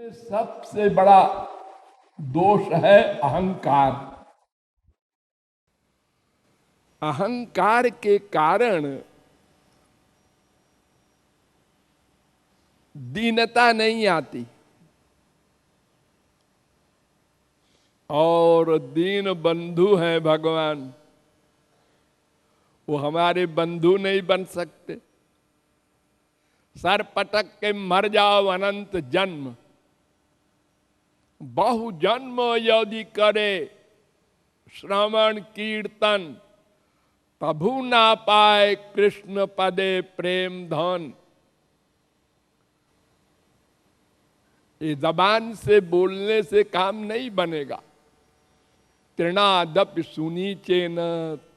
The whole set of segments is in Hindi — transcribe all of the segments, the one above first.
सबसे बड़ा दोष है अहंकार। अहंकार के कारण दीनता नहीं आती, और दीन बंधु हैं भगवान, वो हमारे बंधु नहीं बन सकते। सर पटक के मर जाओ अनंत जन्म, बहु जन्म यदि करे श्रवण कीर्तन, प्रभु ना पाए कृष्ण पदे प्रेम धन। ये जबान से बोलने से काम नहीं बनेगा। तृणादपि सुनीचेन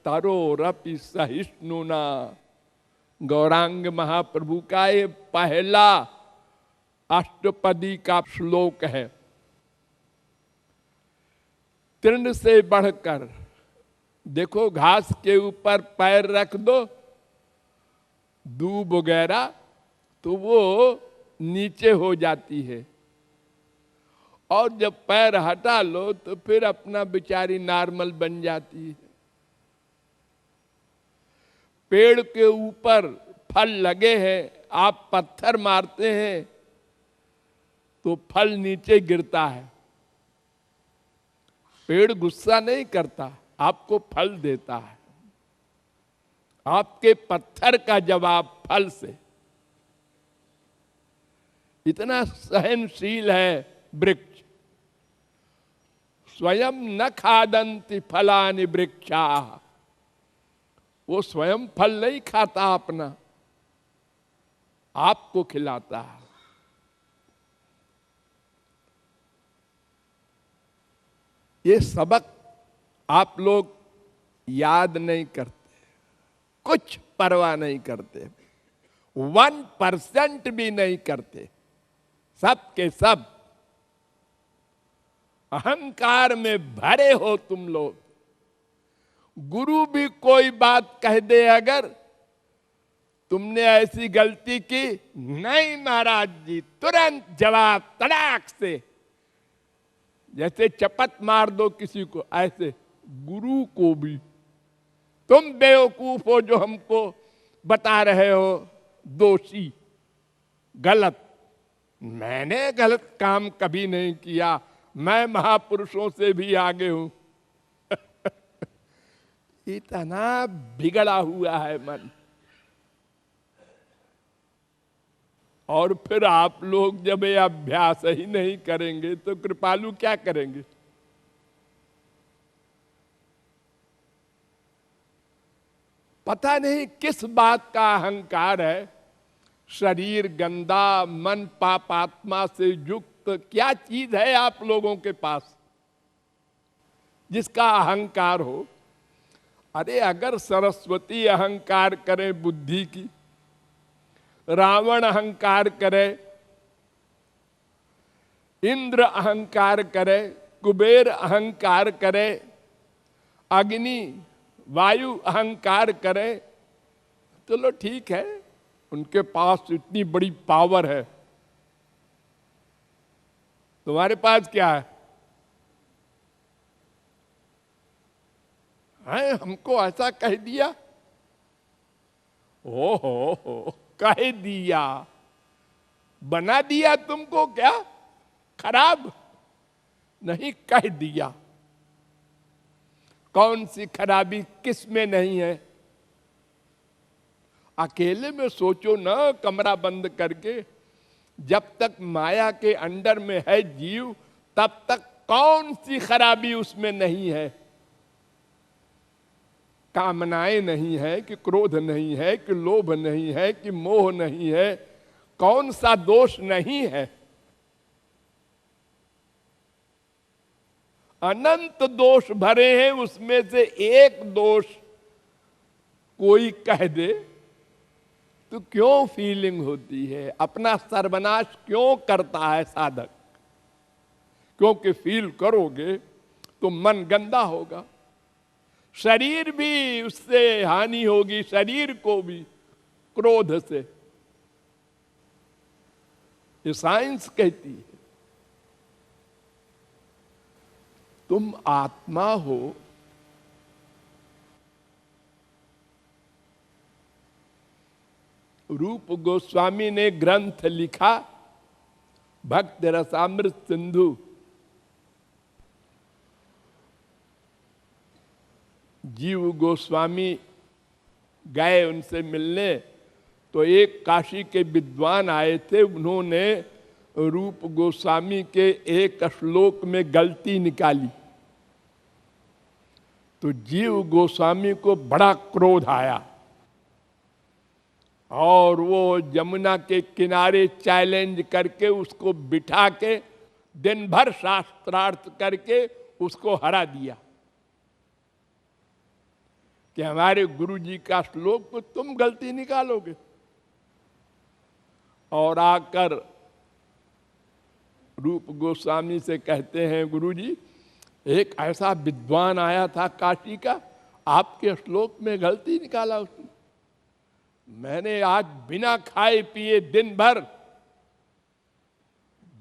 तरोरपि सहिष्णुना। गौरांग महाप्रभु का ये पहला अष्टपदी का श्लोक है। तृण से बढ़कर, देखो घास के ऊपर पैर रख दो, दूब वगैरह, तो वो नीचे हो जाती है, और जब पैर हटा लो तो फिर अपना बेचारी नॉर्मल बन जाती है। पेड़ के ऊपर फल लगे हैं, आप पत्थर मारते हैं तो फल नीचे गिरता है। पेड़ गुस्सा नहीं करता, आपको फल देता है। आपके पत्थर का जवाब फल से। इतना सहनशील है वृक्ष। स्वयं न खादन्ति फलानि वृक्षा। वो स्वयं फल नहीं खाता अपना, आपको खिलाता है। ये सबक आप लोग याद नहीं करते, कुछ परवाह नहीं करते, 1% भी नहीं करते। सब के सब अहंकार में भरे हो तुम लोग। गुरु भी कोई बात कह दे, अगर तुमने ऐसी गलती की, नहीं महाराज जी, तुरंत जवाब तड़ाक से, जैसे चपत मार दो किसी को, ऐसे गुरु को भी तुम बेवकूफ हो जो हमको बता रहे हो दोषी, गलत। मैंने गलत काम कभी नहीं किया, मैं महापुरुषों से भी आगे हूं। इतना बिगड़ा हुआ है मन। और फिर आप लोग जब ये अभ्यास ही नहीं करेंगे तो कृपालु क्या करेंगे? पता नहीं किस बात का अहंकार है। शरीर गंदा, मन पापात्मा से युक्त, क्या चीज है आप लोगों के पास जिसका अहंकार हो? अरे अगर सरस्वती अहंकार करे बुद्धि की, रावण अहंकार करे, इंद्र अहंकार करे, कुबेर अहंकार करे, अग्नि वायु अहंकार करे, चलो ठीक है, उनके पास इतनी बड़ी पावर है। तुम्हारे पास क्या है? हमको ऐसा कह दिया, हो कह दिया, बना दिया तुमको क्या खराब? नहीं, कह दिया। कौन सी खराबी किस में नहीं है? अकेले में सोचो ना, कमरा बंद करके। जब तक माया के अंडर में है जीव, तब तक कौन सी खराबी उसमें नहीं है? कामनाएं नहीं है कि क्रोध नहीं है कि लोभ नहीं है कि मोह नहीं है? कौन सा दोष नहीं है? अनंत दोष भरे हैं, उसमें से एक दोष कोई कह दे तो क्यों फीलिंग होती है? अपना सर्वनाश क्यों करता है साधक? क्योंकि फील करोगे तो मन गंदा होगा, शरीर भी उससे हानि होगी, शरीर को भी क्रोध से। ये साइंस कहती है। तुम आत्मा हो। रूप गोस्वामी ने ग्रंथ लिखा भक्त रसामृत सिंधु। जीव गोस्वामी गए उनसे मिलने, तो एक काशी के विद्वान आए थे, उन्होंने रूप गोस्वामी के एक श्लोक में गलती निकाली। तो जीव गोस्वामी को बड़ा क्रोध आया और वो यमुना के किनारे चैलेंज करके उसको बिठा के दिन भर शास्त्रार्थ करके उसको हरा दिया कि हमारे गुरु जी का श्लोक को तुम गलती निकालोगे। और आकर रूप गोस्वामी से कहते हैं, गुरु जी एक ऐसा विद्वान आया था काशी का, आपके श्लोक में गलती निकाला उसने। मैंने आज बिना खाए पिए दिन भर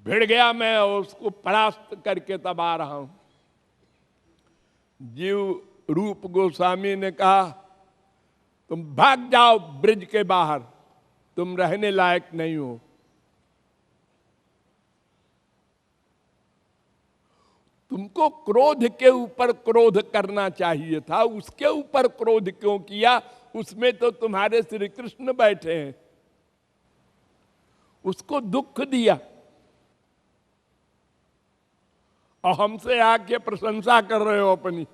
भिड़ गया मैं और उसको परास्त करके तब आ रहा हूं। जीव रूप गोस्वामी ने कहा, तुम भाग जाओ ब्रिज के बाहर, तुम रहने लायक नहीं हो। तुमको क्रोध के ऊपर क्रोध करना चाहिए था, उसके ऊपर क्रोध क्यों किया? उसमें तो तुम्हारे श्री कृष्ण बैठे हैं। उसको दुख दिया और हमसे आके प्रशंसा कर रहे हो अपनी।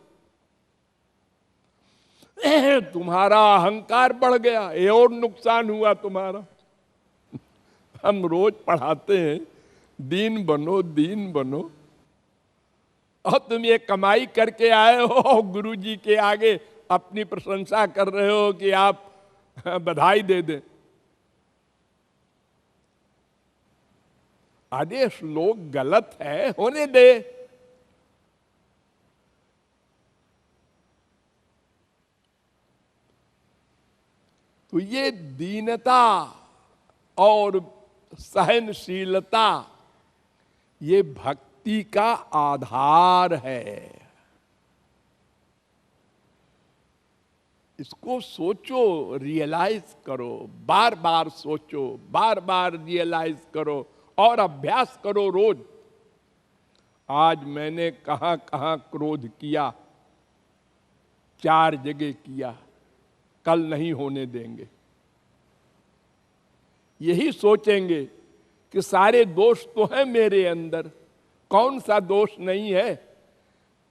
तुम्हारा अहंकार बढ़ गया, ये और नुकसान हुआ तुम्हारा। हम रोज पढ़ाते हैं दीन बनो दीन बनो, और तुम ये कमाई करके आए हो, गुरु जी के आगे अपनी प्रशंसा कर रहे हो कि आप बधाई दे दें। अरे श्लोक गलत है, होने दे। तो ये दीनता और सहनशीलता ये भक्ति का आधार है। इसको सोचो, रियलाइज करो, बार बार सोचो, बार बार रियलाइज करो और अभ्यास करो रोज। आज मैंने कहां कहां क्रोध किया, 4 जगह किया, कल नहीं होने देंगे। यही सोचेंगे कि सारे दोष तो हैं मेरे अंदर, कौन सा दोष नहीं है।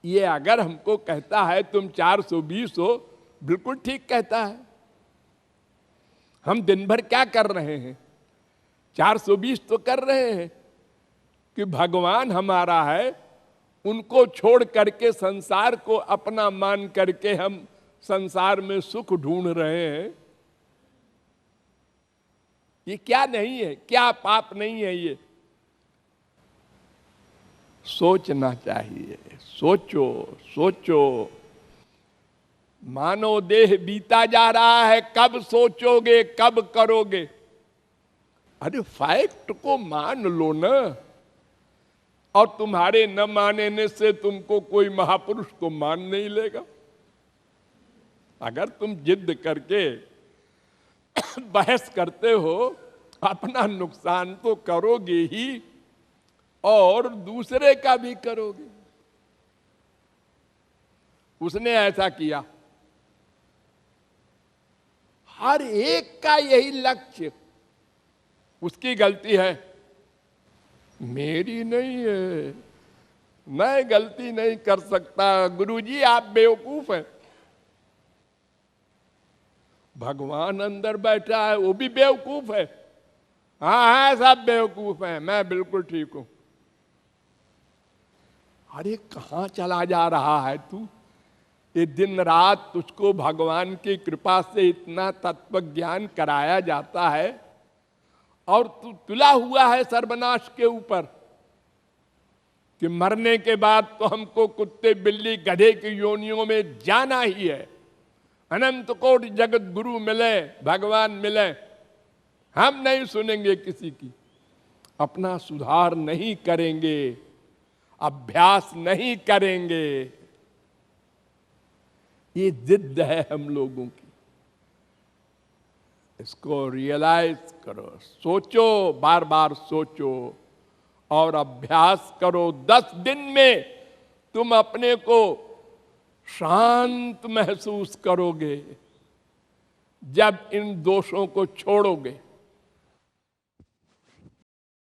ये अगर हमको कहता है तुम 420 हो, बिल्कुल ठीक कहता है। हम दिन भर क्या कर रहे हैं? 420 तो कर रहे हैं कि भगवान हमारा है, उनको छोड़ करके संसार को अपना मान करके हम संसार में सुख ढूंढ रहे हैं। ये क्या नहीं है, क्या पाप नहीं है? ये सोचना चाहिए। सोचो सोचो। मानव देह बीता जा रहा है, कब सोचोगे, कब करोगे? अरे फैक्ट को मान लो ना। और तुम्हारे न मानने से तुमको कोई महापुरुष तो मान नहीं लेगा। अगर तुम जिद करके बहस करते हो, अपना नुकसान तो करोगे ही और दूसरे का भी करोगे। उसने ऐसा किया, हर एक का यही लक्ष्य, उसकी गलती है, मेरी नहीं है, मैं गलती नहीं कर सकता। गुरुजी आप बेवकूफ हैं। भगवान अंदर बैठा है, वो भी बेवकूफ है। हाँ सब बेवकूफ हैं, मैं बिल्कुल ठीक हूं। अरे कहां चला जा रहा है तू? ये दिन रात तुझको भगवान की कृपा से इतना तत्व ज्ञान कराया जाता है और तू तुला हुआ है सर्वनाश के ऊपर कि मरने के बाद तो हमको कुत्ते बिल्ली गधे की योनियों में जाना ही है। अनंत कोटि जगत गुरु मिले, भगवान मिले, हम नहीं सुनेंगे किसी की, अपना सुधार नहीं करेंगे, अभ्यास नहीं करेंगे। ये जिद है हम लोगों की, इसको रियलाइज करो, सोचो, बार बार सोचो और अभ्यास करो। 10 दिन में तुम अपने को शांत महसूस करोगे जब इन दोषों को छोड़ोगे।